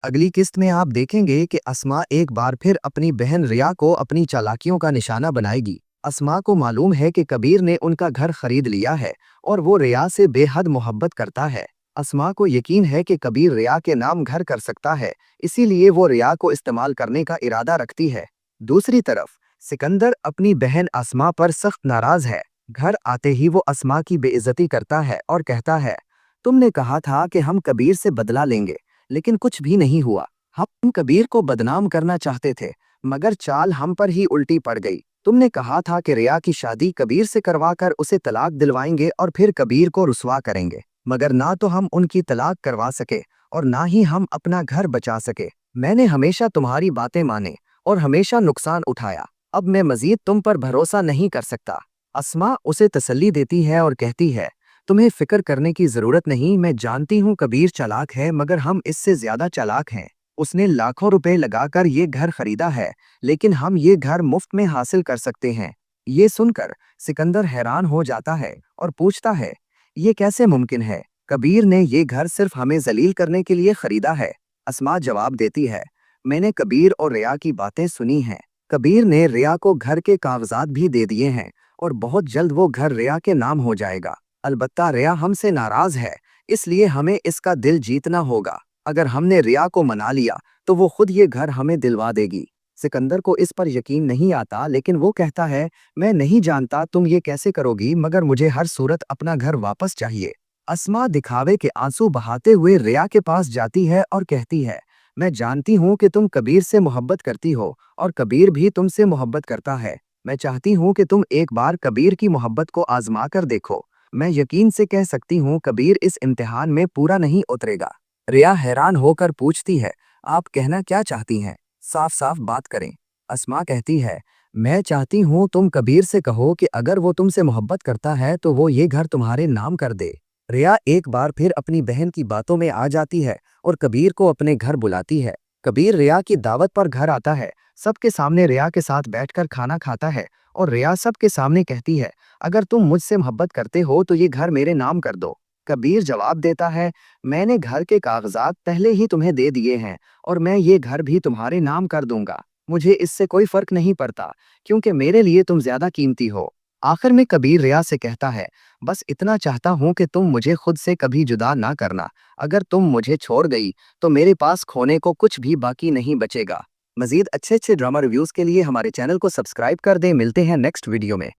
अगली किस्त में आप देखेंगे कि अस्मा एक बार फिर अपनी बहन रिया को अपनी चालाकियों का निशाना बनाएगी। अस्मा को मालूम है कि कबीर ने उनका घर खरीद लिया है और वो रिया से बेहद मोहब्बत करता है। अस्मा को यकीन है कि कबीर रिया के नाम घर कर सकता है, इसीलिए वो रिया को इस्तेमाल करने का इरादा रखती है। दूसरी तरफ सिकंदर अपनी बहन अस्मा पर सख्त नाराज है। घर आते ही वो अस्मा की बेइज्जती करता है और कहता है, तुमने कहा था कि हम कबीर से बदला लेंगे, लेकिन कुछ भी नहीं हुआ। हम कबीर को बदनाम करना चाहते थे, मगर चाल हम पर ही उल्टी पड़ गई। तुमने कहा था कि रिया की शादी कबीर से करवाकर उसे तलाक दिलवाएंगे और फिर कबीर को रुसवा करेंगे, मगर ना तो हम उनकी तलाक करवा सके और ना ही हम अपना घर बचा सके। मैंने हमेशा तुम्हारी बातें माने और हमेशा नुकसान उठाया। अब मैं मजीद तुम पर भरोसा नहीं कर सकता। अस्मा उसे तसल्ली देती है और कहती है, तुम्हें फिक्र करने की जरूरत नहीं, मैं जानती हूँ कबीर चालाक है, मगर हम इससे ज्यादा चालाक हैं। उसने लाखों रुपए लगाकर ये घर खरीदा है, लेकिन हम ये घर मुफ्त में हासिल कर सकते हैं। ये सुनकर सिकंदर हैरान हो जाता है और पूछता है, ये कैसे मुमकिन है? कबीर ने ये घर सिर्फ हमें जलील करने के लिए खरीदा है। अस्मा जवाब देती है, मैंने कबीर और रिया की बातें सुनी हैं। कबीर ने रिया को घर के कागजात भी दे दिए हैं और बहुत जल्द वो घर रिया के नाम हो जाएगा। अलबत्ता रिया हमसे नाराज है, इसलिए हमें इसका दिल जीतना होगा। अगर हमने रिया को मना लिया तो वो खुद ये घर हमें दिलवा देगी। सिकंदर को इस पर यकीन नहीं आता, लेकिन वो कहता है, मैं नहीं जानता तुम ये कैसे करोगी, मगर मुझे हर सूरत अपना घर वापस चाहिए। अस्मा दिखावे के आंसू बहाते हुए रिया के पास जाती है और कहती है, मैं जानती हूँ कि तुम कबीर से मोहब्बत करती हो और कबीर भी तुमसे मोहब्बत करता है। मैं चाहती हूँ कि तुम एक बार कबीर की मोहब्बत को आजमा कर देखो। मैं यकीन से कह सकती हूँ कबीर इस इम्तिहान में पूरा नहीं उतरेगा। रिया हैरान होकर पूछती है, आप कहना क्या चाहती हैं? साफ साफ बात करें। अस्मा कहती है, मैं चाहती हूँ तुम कबीर से कहो कि अगर वो तुमसे मोहब्बत करता है तो वो ये घर तुम्हारे नाम कर दे। रिया एक बार फिर अपनी बहन की बातों में आ जाती है और कबीर को अपने घर बुलाती है। कबीर रिया की दावत पर घर आता है, सबके सामने रिया के साथ बैठकर खाना खाता है और रिया सबके सामने कहती है, अगर तुम मुझसे मोहब्बत करते हो तो ये घर मेरे नाम कर दो। कबीर जवाब देता है, मैंने घर के कागजात पहले ही तुम्हें दे दिए हैं और मैं ये घर भी तुम्हारे नाम कर दूंगा। मुझे इससे कोई फर्क नहीं पड़ता, क्योंकि मेरे लिए तुम ज्यादा कीमती हो। आखिर में कबीर रिया से कहता है, बस इतना चाहता हूँ कि तुम मुझे खुद से कभी जुदा ना करना। अगर तुम मुझे छोड़ गई तो मेरे पास खोने को कुछ भी बाकी नहीं बचेगा। मजीद अच्छे अच्छे ड्रामा रिव्यूज के लिए हमारे चैनल को सब्सक्राइब कर दें। मिलते हैं नेक्स्ट वीडियो में।